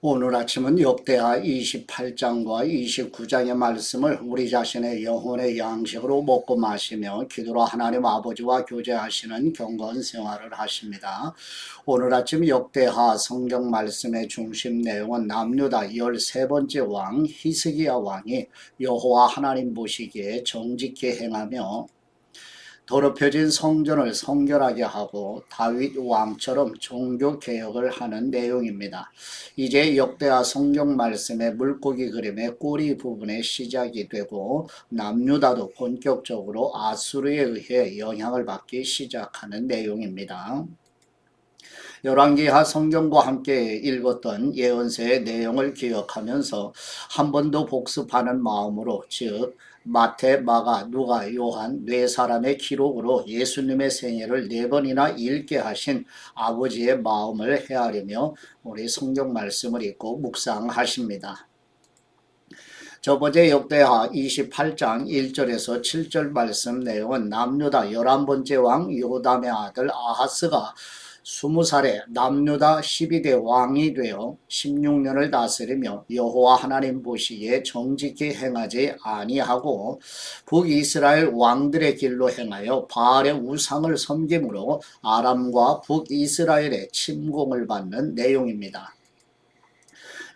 오늘 아침은 역대하 28장과 29장의 말씀을 우리 자신의 영혼의 양식으로 먹고 마시며 기도로 하나님 아버지와 교제하시는 경건 생활을 하십니다. 오늘 아침 역대하 성경 말씀의 중심 내용은 남유다 13번째 왕 히스기야 왕이 여호와 하나님 보시기에 정직히 행하며 더럽혀진 성전을 성결하게 하고 다윗 왕처럼 종교 개혁을 하는 내용입니다. 이제 역대하 성경 말씀의 물고기 그림의 꼬리 부분의 시작이 되고 남유다도 본격적으로 아수르에 의해 영향을 받기 시작하는 내용입니다. 열왕기하 성경과 함께 읽었던 예언서의 내용을 기억하면서 한 번 더 복습하는 마음으로, 즉 마태, 마가, 누가, 요한 네 사람의 기록으로 예수님의 생애를 4번이나 읽게 하신 아버지의 마음을 헤아리며 우리 성경 말씀을 읽고 묵상하십니다. 저번에 역대하 28장 1절에서 7절 말씀 내용은 남유다 11번째 왕 요담의 아들 아하스가 20살에 남유다 12대 왕이 되어 16년을 다스리며 여호와 하나님 보시기에 정직히 행하지 아니하고 북이스라엘 왕들의 길로 행하여 바알의 우상을 섬김으로 아람과 북이스라엘의 침공을 받는 내용입니다.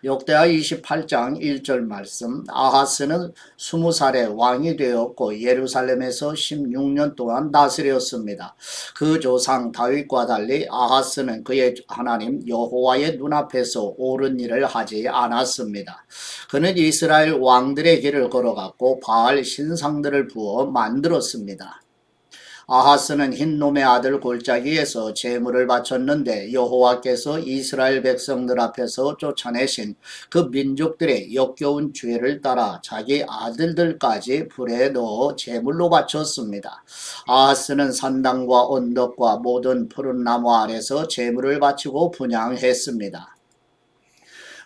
역대하 28장 1절 말씀, 아하스는 20살에 왕이 되었고 예루살렘에서 16년 동안 다스렸습니다. 그 조상 다윗과 달리 아하스는 그의 하나님 여호와의 눈앞에서 옳은 일을 하지 않았습니다. 그는 이스라엘 왕들의 길을 걸어갔고 바알 신상들을 부어 만들었습니다. 아하스는 흰놈의 아들 골짜기에서 제물을 바쳤는데 여호와께서 이스라엘 백성들 앞에서 쫓아내신 그 민족들의 역겨운 죄를 따라 자기 아들들까지 불에 넣어 제물로 바쳤습니다. 아하스는 산당과 언덕과 모든 푸른 나무 아래서 제물을 바치고 분향했습니다.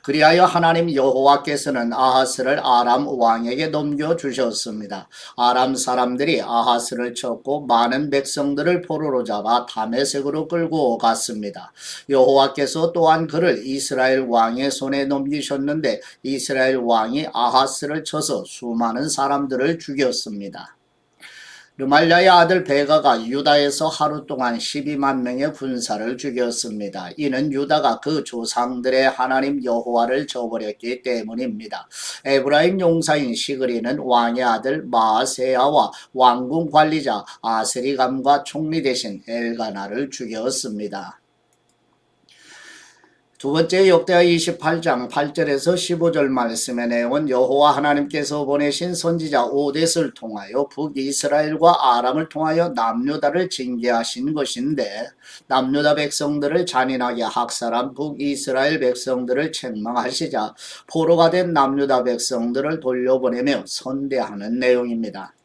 그리하여 하나님 여호와께서는 아하스를 아람 왕에게 넘겨주셨습니다. 아람 사람들이 아하스를 쳤고 많은 백성들을 포로로 잡아 다메섹으로 끌고 갔습니다. 여호와께서 또한 그를 이스라엘 왕의 손에 넘기셨는데 이스라엘 왕이 아하스를 쳐서 수많은 사람들을 죽였습니다. 르말랴의 아들 베가가 유다에서 하루 동안 12만 명의 군사를 죽였습니다. 이는 유다가 그 조상들의 하나님 여호와를 저버렸기 때문입니다. 에브라임 용사인 시그리는 왕의 아들 마아세야와 왕궁 관리자 아스리감과 총리 대신 엘가나를 죽였습니다. 두 번째 역대하 28장 8절에서 15절 말씀의 내용은 여호와 하나님께서 보내신 선지자 오뎃을 통하여 북이스라엘과 아람을 통하여 남유다를 징계하신 것인데 남유다 백성들을 잔인하게 학살한 북이스라엘 백성들을 책망하시자 포로가 된 남유다 백성들을 돌려보내며 선대하는 내용입니다.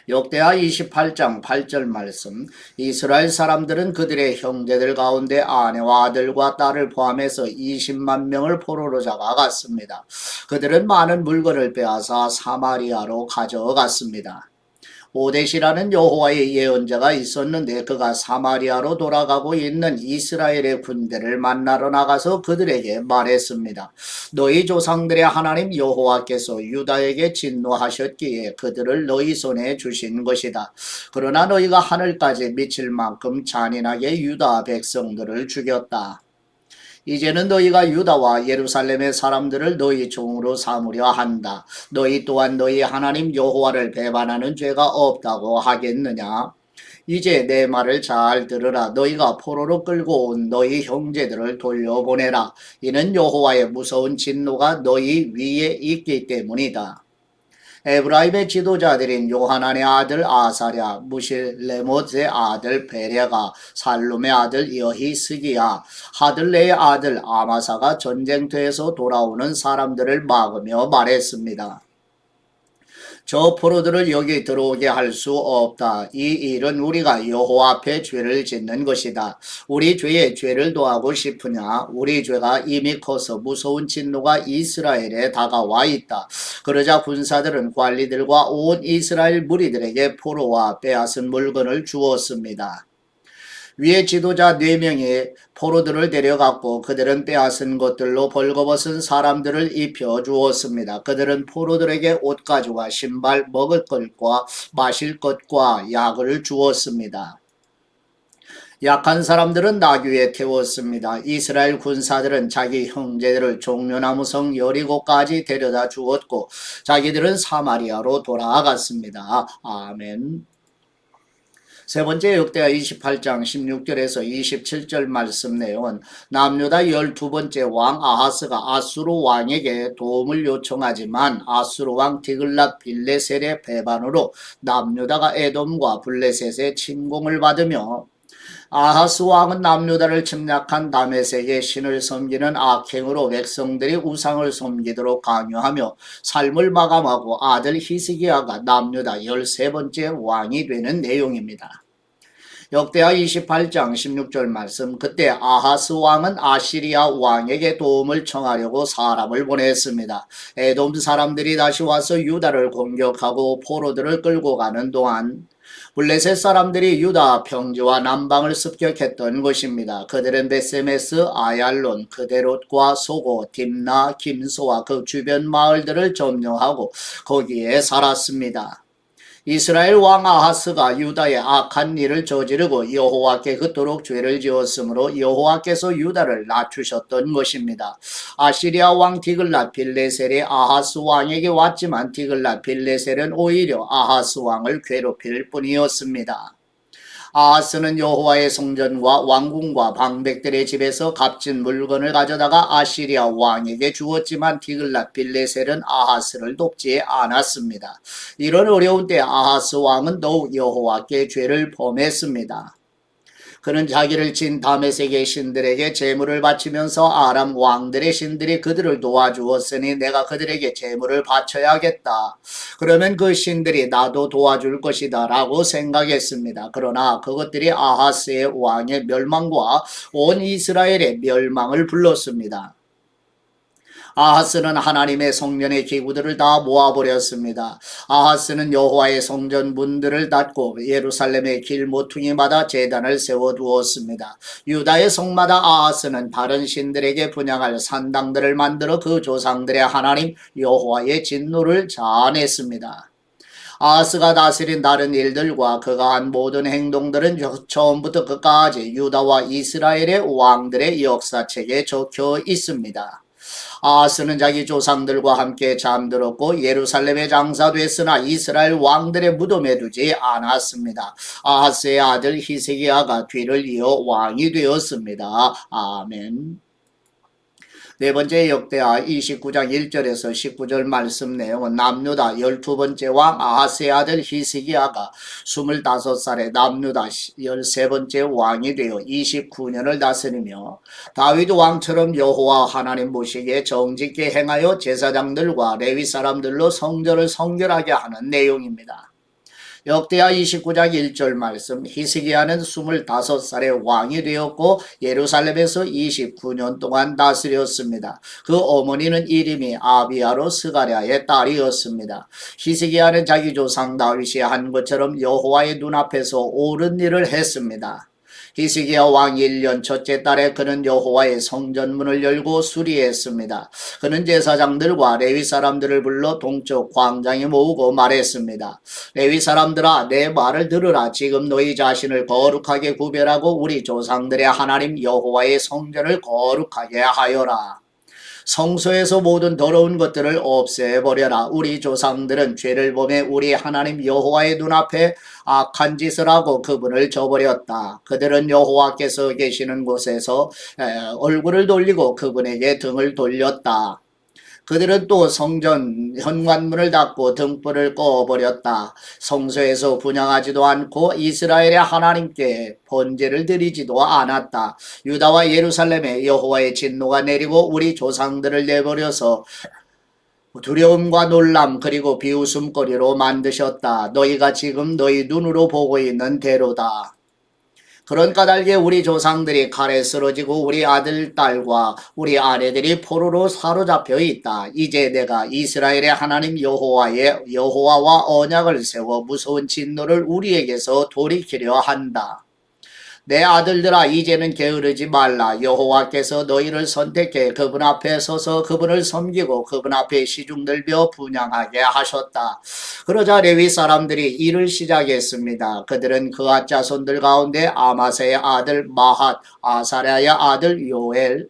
역대하 28장 8절 말씀, 이스라엘 사람들은 그들의 형제들 가운데 아내와 아들과 딸을 포함해서 20만 명을 포로로 잡아갔습니다. 그들은 많은 물건을 빼앗아 사마리아로 가져갔습니다. 오뎃이라는 여호와의 예언자가 있었는데 그가 사마리아로 돌아가고 있는 이스라엘의 군대를 만나러 나가서 그들에게 말했습니다. 너희 조상들의 하나님 여호와께서 유다에게 진노하셨기에 그들을 너희 손에 주신 것이다. 그러나 너희가 하늘까지 미칠 만큼 잔인하게 유다 백성들을 죽였다. 이제는 너희가 유다와 예루살렘의 사람들을 너희 종으로 삼으려 한다. 너희 또한 너희 하나님 여호와를 배반하는 죄가 없다고 하겠느냐? 이제 내 말을 잘 들으라. 너희가 포로로 끌고 온 너희 형제들을 돌려보내라. 이는 여호와의 무서운 진노가 너희 위에 있기 때문이다. 에브라임의 지도자들인 요하난의 아들 아사랴, 무실레못의 아들 베레가, 살룸의 아들 여히스기야, 하들레의 아들 아마사가 전쟁터에서 돌아오는 사람들을 막으며 말했습니다. 저 포로들을 여기 들어오게 할 수 없다. 이 일은 우리가 여호와 앞에 죄를 짓는 것이다. 우리 죄에 죄를 더하고 싶으냐? 우리 죄가 이미 커서 무서운 진노가 이스라엘에 다가와 있다. 그러자 군사들은 관리들과 온 이스라엘 무리들에게 포로와 빼앗은 물건을 주었습니다. 위에 지도자 4명이 포로들을 데려갔고 그들은 빼앗은 것들로 벌거벗은 사람들을 입혀 주었습니다. 그들은 포로들에게 옷가지와 신발, 먹을 것과 마실 것과 약을 주었습니다. 약한 사람들은 나귀 위에 태웠습니다. 이스라엘 군사들은 자기 형제들을 종려나무성 여리고까지 데려다 주었고 자기들은 사마리아로 돌아갔습니다. 아멘. 세 번째 역대하 28장 16절에서 27절 말씀 내용은 남유다 12번째 왕 아하스가 아수르 왕에게 도움을 요청하지만 아수르 왕 디글랏 빌레셀의 배반으로 남유다가 에돔과 블레셋의 침공을 받으며 아하스 왕은 남유다를 침략한 다메섹의 신을 섬기는 악행으로 백성들이 우상을 섬기도록 강요하며 삶을 마감하고 아들 히스기야가 남유다 13번째 왕이 되는 내용입니다. 역대하 28장 16절 말씀 그때 아하스 왕은 아시리아 왕에게 도움을 청하려고 사람을 보냈습니다. 에돔 사람들이 다시 와서 유다를 공격하고 포로들을 끌고 가는 동안 블레셋 사람들이 유다 평지와 남방을 습격했던 것입니다. 그들은 베세메스, 아얄론, 그데롯과 소고, 딥나, 김소와 그 주변 마을들을 점령하고 거기에 살았습니다. 이스라엘 왕 아하스가 유다의 악한 일을 저지르고 여호와께 그토록 죄를 지었으므로 여호와께서 유다를 낮추셨던 것입니다. 아시리아 왕 디글랏 빌레셀이 아하스 왕에게 왔지만 디글랏 빌레셀은 오히려 아하스 왕을 괴롭힐 뿐이었습니다. 아하스는 여호와의 성전과 왕궁과 방백들의 집에서 값진 물건을 가져다가 아시리아 왕에게 주었지만 디글랏 빌레셀은 아하스를 돕지 않았습니다. 이런 어려운 때 아하스 왕은 더욱 여호와께 죄를 범했습니다. 그는 자기를 친 다메섹의 신들에게 제물을 바치면서 아람 왕들의 신들이 그들을 도와주었으니 내가 그들에게 제물을 바쳐야겠다. 그러면 그 신들이 나도 도와줄 것이다 라고 생각했습니다. 그러나 그것들이 아하스의 왕의 멸망과 온 이스라엘의 멸망을 불렀습니다. 아하스는 하나님의 성전의 기구들을 다 모아버렸습니다. 아하스는 여호와의 성전 문들을 닫고 예루살렘의 길 모퉁이마다 제단을 세워두었습니다. 유다의 성마다 아하스는 다른 신들에게 분향할 산당들을 만들어 그 조상들의 하나님 여호와의 진노를 자아냈습니다. 아하스가 다스린 다른 일들과 그가 한 모든 행동들은 처음부터 끝까지 유다와 이스라엘의 왕들의 역사책에 적혀 있습니다. 아하스는 자기 조상들과 함께 잠들었고 예루살렘에 장사됐으나 이스라엘 왕들의 무덤에 두지 않았습니다. 아하스의 아들 히스기야가 뒤를 이어 왕이 되었습니다. 아멘. 네 번째 역대하 29장 1절에서 19절 말씀 내용은 남유다 12번째 왕 아하스의 아들 히스기야가 25살에 남유다 13번째 왕이 되어 29년을 다스리며 다윗 왕처럼 여호와 하나님 보시기에 정직히 행하여 제사장들과 레위 사람들로 성전을 성결하게 하는 내용입니다. 역대하 29장 1절 말씀 히스기야는 25살에 왕이 되었고 예루살렘에서 29년 동안 다스렸습니다. 그 어머니는 이름이 아비야로 스가랴의 딸이었습니다. 히스기야는 자기 조상 다윗이 한 것처럼 여호와의 눈앞에서 옳은 일을 했습니다. 히스기야 왕 1년 첫째 달에 그는 여호와의 성전문을 열고 수리했습니다. 그는 제사장들과 레위 사람들을 불러 동쪽 광장에 모으고 말했습니다. 레위 사람들아 내 말을 들으라. 지금 너희 자신을 거룩하게 구별하고 우리 조상들의 하나님 여호와의 성전을 거룩하게 하여라. 성소에서 모든 더러운 것들을 없애버려라. 우리 조상들은 죄를 범해 우리 하나님 여호와의 눈앞에 악한 짓을 하고 그분을 저버렸다. 그들은 여호와께서 계시는 곳에서 얼굴을 돌리고 그분에게 등을 돌렸다. 그들은 또 성전 현관문을 닫고 등불을 꺼버렸다. 성소에서 분향하지도 않고 이스라엘의 하나님께 번제를 드리지도 않았다. 유다와 예루살렘에 여호와의 진노가 내리고 우리 조상들을 내버려서 두려움과 놀람 그리고 비웃음거리로 만드셨다. 너희가 지금 너희 눈으로 보고 있는 대로다. 그런 까닭에 우리 조상들이 칼에 쓰러지고 우리 아들, 딸과 우리 아내들이 포로로 사로잡혀 있다. 이제 내가 이스라엘의 하나님 여호와와 언약을 세워 무서운 진노를 우리에게서 돌이키려 한다. 내 아들들아 이제는 게으르지 말라. 여호와께서 너희를 선택해 그분 앞에 서서 그분을 섬기고 그분 앞에 시중들며 분향하게 하셨다. 그러자 레위 사람들이 일을 시작했습니다. 그들은 그앗 자손들 가운데 아마세의 아들 마핫, 아사랴의 아들 요엘,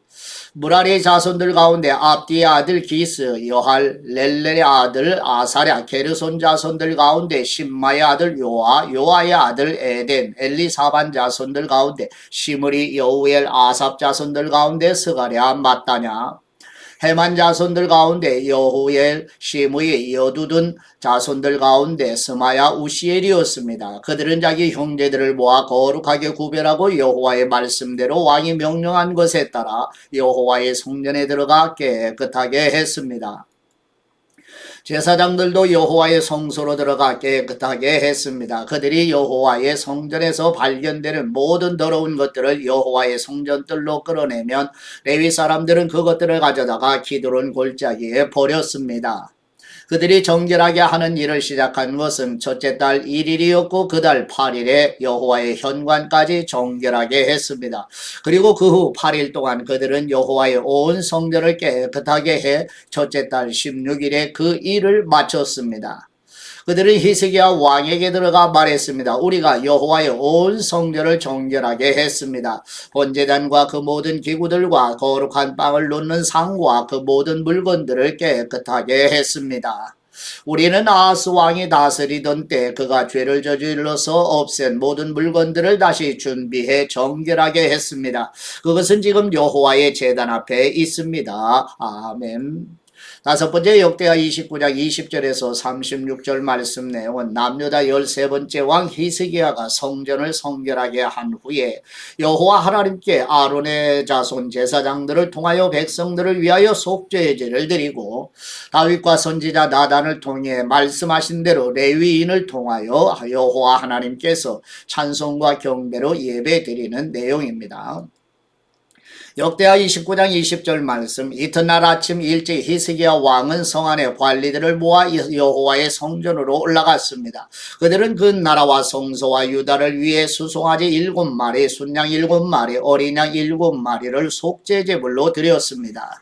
무라리의 자손들 가운데 압디의 아들 기스, 여할, 렐렐의 아들 아사랴, 게르손 자손들 가운데 심마의 아들 요아, 요아의 아들 에덴, 엘리사반 자손들 가운데 시므리, 여우엘, 아삽 자손들 가운데 스가랴, 마따냐, 해만 자손들 가운데 여후엘, 시므이, 여두둔 자손들 가운데 스마야, 우시엘이었습니다. 그들은 자기 형제들을 모아 거룩하게 구별하고 여호와의 말씀대로 왕이 명령한 것에 따라 여호와의 성전에 들어가 깨끗하게 했습니다. 제사장들도 여호와의 성소로 들어가 깨끗하게 했습니다. 그들이 여호와의 성전에서 발견되는 모든 더러운 것들을 여호와의 성전들로 끌어내면 레위 사람들은 그것들을 가져다가 기드론 골짜기에 버렸습니다. 그들이 정결하게 하는 일을 시작한 것은 첫째 달 1일이었고 그 달 8일에 여호와의 현관까지 정결하게 했습니다. 그리고 그 후 8일 동안 그들은 여호와의 온 성전을 깨끗하게 해 첫째 달 16일에 그 일을 마쳤습니다. 그들은 히스기야 왕에게 들어가 말했습니다. 우리가 여호와의 온 성전을 정결하게 했습니다. 번제단과 그 모든 기구들과 거룩한 빵을 놓는 상과 그 모든 물건들을 깨끗하게 했습니다. 우리는 아하스 왕이 다스리던 때 그가 죄를 저질러서 없앤 모든 물건들을 다시 준비해 정결하게 했습니다. 그것은 지금 여호와의 제단 앞에 있습니다. 아멘. 다섯 번째 역대하 29장 20절에서 36절 말씀 내용은 남유다 13번째 왕 히스기야가 성전을 성결하게 한 후에 여호와 하나님께 아론의 자손 제사장들을 통하여 백성들을 위하여 속죄제를 드리고 다윗과 선지자 나단을 통해 말씀하신 대로 레위인을 통하여 여호와 하나님께서 찬송과 경배로 예배드리는 내용입니다. 역대하 29장 20절 말씀 이튿날 아침 일찍 히스기야 왕은 성 안의 관리들을 모아 여호와의 성전으로 올라갔습니다. 그들은 그 나라와 성소와 유다를 위해 수송아지 7마리, 순양 7마리, 어린 양 7마리를 속죄제물로 드렸습니다.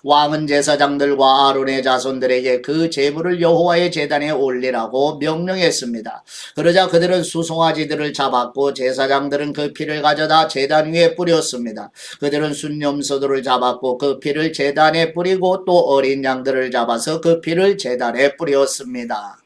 왕은 제사장들과 아론의 자손들에게 그 제물을 여호와의 제단에 올리라고 명령했습니다. 그러자 그들은 수송아지들을 잡았고 제사장들은 그 피를 가져다 제단 위에 뿌렸습니다. 그들은 순염소들을 잡았고 그 피를 제단에 뿌리고 또 어린 양들을 잡아서 그 피를 제단에 뿌렸습니다.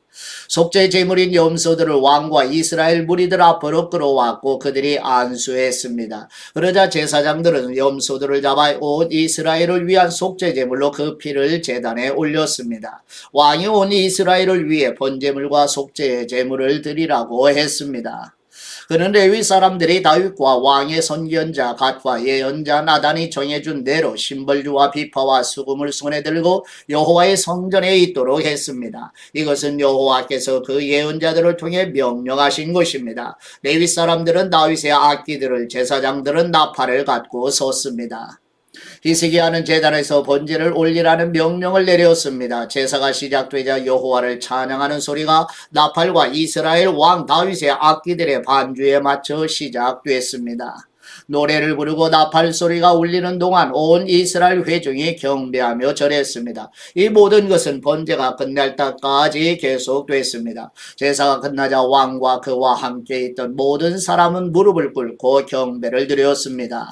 속죄 제물인 염소들을 왕과 이스라엘 무리들 앞으로 끌어왔고 그들이 안수했습니다. 그러자 제사장들은 염소들을 잡아 온 이스라엘을 위한 속죄 제물로 그 피를 제단에 올렸습니다. 왕이 온 이스라엘을 위해 번제물과 속죄 제물을 드리라고 했습니다. 그는 레위 사람들이 다윗과 왕의 선견자 갓과 예언자 나단이 정해준 대로 심벌주와 비파와 수금을 손에 들고 여호와의 성전에 있도록 했습니다. 이것은 여호와께서 그 예언자들을 통해 명령하신 것입니다. 레위 사람들은 다윗의 악기들을, 제사장들은 나팔을 갖고 섰습니다. 히스기야는 제단에서 번제를 올리라는 명령을 내렸습니다. 제사가 시작되자 여호와를 찬양하는 소리가 나팔과 이스라엘 왕 다윗의 악기들의 반주에 맞춰 시작됐습니다. 노래를 부르고 나팔 소리가 울리는 동안 온 이스라엘 회중이 경배하며 절했습니다. 이 모든 것은 번제가 끝날 때까지 계속됐습니다. 제사가 끝나자 왕과 그와 함께 있던 모든 사람은 무릎을 꿇고 경배를 드렸습니다.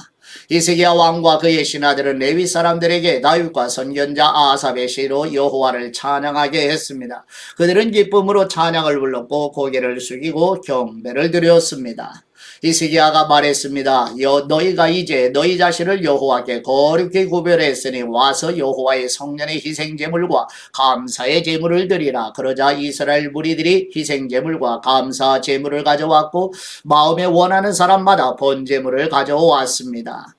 히스기야 왕과 그의 신하들은 레위 사람들에게 다윗과 선견자 아삽의 시로 여호와를 찬양하게 했습니다. 그들은 기쁨으로 찬양을 불렀고 고개를 숙이고 경배를 드렸습니다. 히스기야가 말했습니다. 너희가 이제 너희 자신을 여호와께 거룩히 구별했으니 와서 여호와의 성전의 희생제물과 감사의 제물을 드리라. 그러자 이스라엘 무리들이 희생제물과 감사 제물을 가져왔고 마음에 원하는 사람마다 번제물을 가져왔습니다.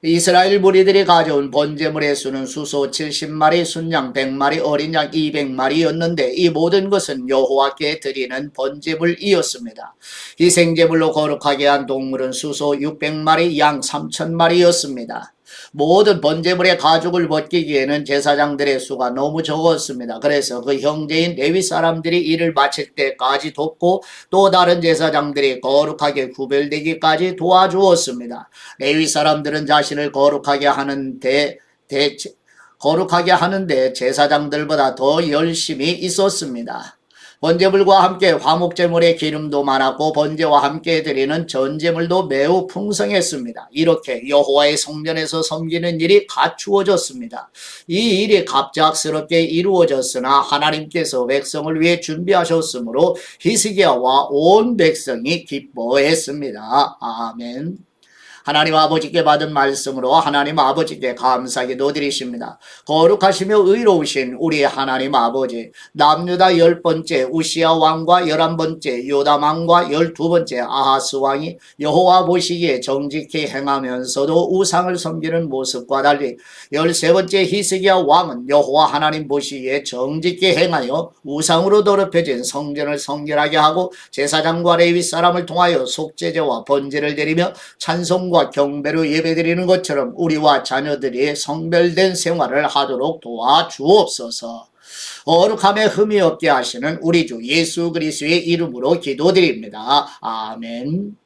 이스라엘 무리들이 가져온 번제물의 수는 수소 70마리, 순양 100마리, 어린 양 200마리였는데 이 모든 것은 여호와께 드리는 번제물이었습니다. 희생제물로 거룩하게 한 동물은 수소 600마리, 양 3000마리였습니다. 모든 번제물의 가죽을 벗기기에는 제사장들의 수가 너무 적었습니다. 그래서 그 형제인 레위 사람들이 일을 마칠 때까지 돕고 또 다른 제사장들이 거룩하게 구별되기까지 도와주었습니다. 레위 사람들은 자신을 거룩하게 하는데 제사장들보다 더 열심히 있었습니다. 번제물과 함께 화목제물의 기름도 많았고 번제와 함께 드리는 전제물도 매우 풍성했습니다. 이렇게 여호와의 성전에서 섬기는 일이 갖추어졌습니다. 이 일이 갑작스럽게 이루어졌으나 하나님께서 백성을 위해 준비하셨으므로 히스기야와 온 백성이 기뻐했습니다. 아멘. 하나님 아버지께 받은 말씀으로 하나님 아버지께 감사기도 드리십니다. 거룩하시며 의로우신 우리 하나님 아버지, 남유다 10번째 우시야 왕과 11번째 요담 왕과 12번째 아하스 왕이 여호와 보시기에 정직히 행하면서도 우상을 섬기는 모습과 달리 13번째 히스기야 왕은 여호와 하나님 보시기에 정직히 행하여 우상으로 더럽혀진 성전을 성결하게 하고 제사장과 레위 사람을 통하여 속죄제와 번제를 드리며 찬송과 경배로 예배드리는 것처럼 우리와 자녀들이 성별된 생활을 하도록 도와주옵소서. 거룩함에 흠이 없게 하시는 우리 주 예수 그리스도의 이름으로 기도드립니다. 아멘.